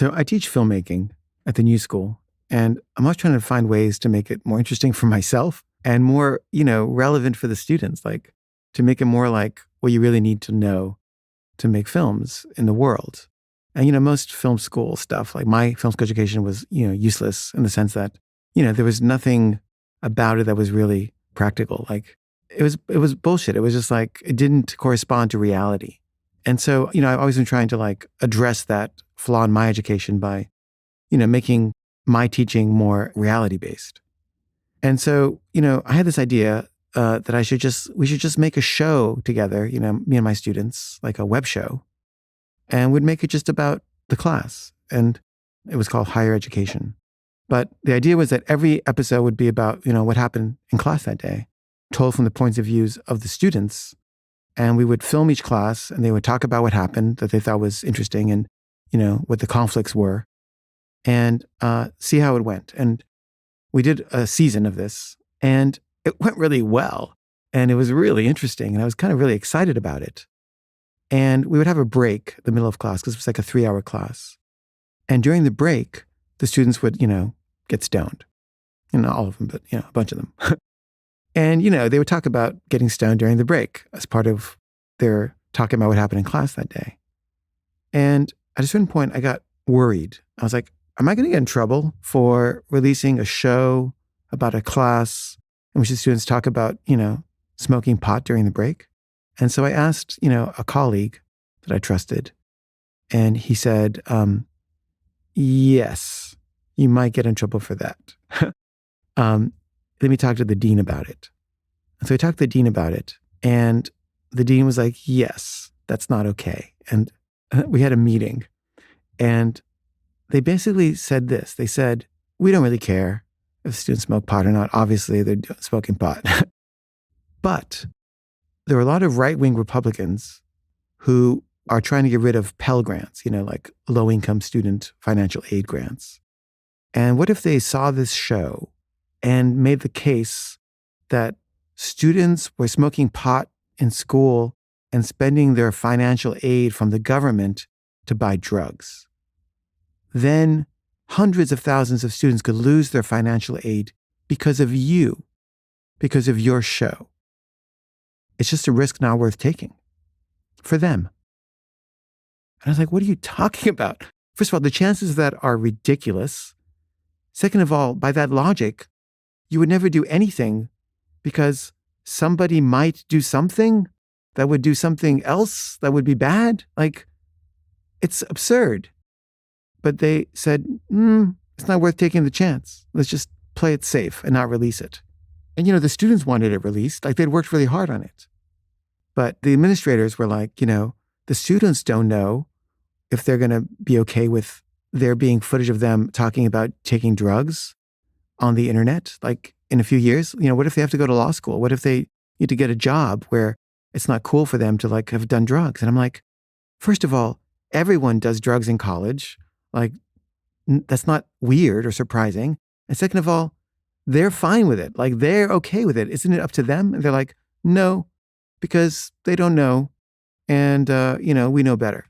So I teach filmmaking at the New School, and I'm always trying to find ways to make it more interesting for myself and more, relevant for the students, like to make it more like what you really need to know to make films in the world. And, most film school stuff, like my film school education was, useless in the sense that, there was nothing about it that was really practical. Like it was bullshit. It was just like, it didn't correspond to reality. And so, I've always been trying to like address that flaw in my education by, making my teaching more reality based. And so, I had this idea that we should just make a show together, me and my students, like a web show, and we'd make it just about the class. And it was called Higher Education. But the idea was that every episode would be about, what happened in class that day, told from the points of views of the students. And we would film each class and they would talk about what happened that they thought was interesting and, what the conflicts were and see how it went. And we did a season of this and it went really well. And it was really interesting. And I was kind of really excited about it. And we would have a break in the middle of class because it was like a 3-hour class. And during the break, the students would, get stoned. Not all of them, but, a bunch of them. And, they would talk about getting stoned during the break as part of their talking about what happened in class that day. And at a certain point, I got worried. I was like, am I going to get in trouble for releasing a show about a class in which the students talk about, smoking pot during the break? And so I asked, a colleague that I trusted, and he said, yes, you might get in trouble for that. Let me talk to the dean about it. And so I talked to the dean about it, and the dean was like, yes, that's not okay. And we had a meeting, and they basically said this. They said, we don't really care if students smoke pot or not. Obviously, they're smoking pot. But there are a lot of right-wing Republicans who are trying to get rid of Pell Grants, like low-income student financial aid grants. And what if they saw this show and made the case that students were smoking pot in school and spending their financial aid from the government to buy drugs? Then hundreds of thousands of students could lose their financial aid because of you, because of your show. It's just a risk not worth taking for them. And I was like, what are you talking about? First of all, the chances of that are ridiculous. Second of all, by that logic, you would never do anything because somebody might do something that would do something else that would be bad. Like, it's absurd. But they said, it's not worth taking the chance. Let's just play it safe and not release it. And, the students wanted it released. Like, they'd worked really hard on it. But the administrators were like, the students don't know if they're going to be okay with there being footage of them talking about taking drugs on the internet, like in a few years. What if they have to go to law school? What if they need to get a job where it's not cool for them to like have done drugs? And I'm like, first of all, everyone does drugs in college. Like, that's not weird or surprising. And second of all, they're fine with it. Like, they're okay with it. Isn't it up to them? And they're like, no, because they don't know. And, we know better.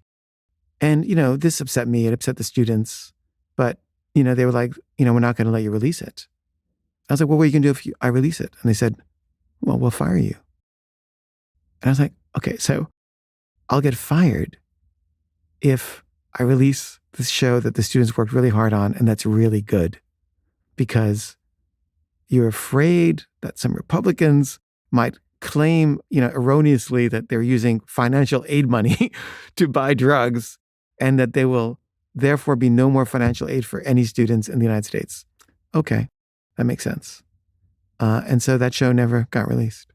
And, this upset me. It upset the students. But, they were like, we're not going to let you release it. I was like, well, what are you going to do if I release it? And they said, well, we'll fire you. And I was like, okay, so I'll get fired if I release this show that the students worked really hard on and that's really good, because you're afraid that some Republicans might claim, erroneously that they're using financial aid money to buy drugs and that there will therefore be no more financial aid for any students in the United States. Okay, that makes sense. And so that show never got released.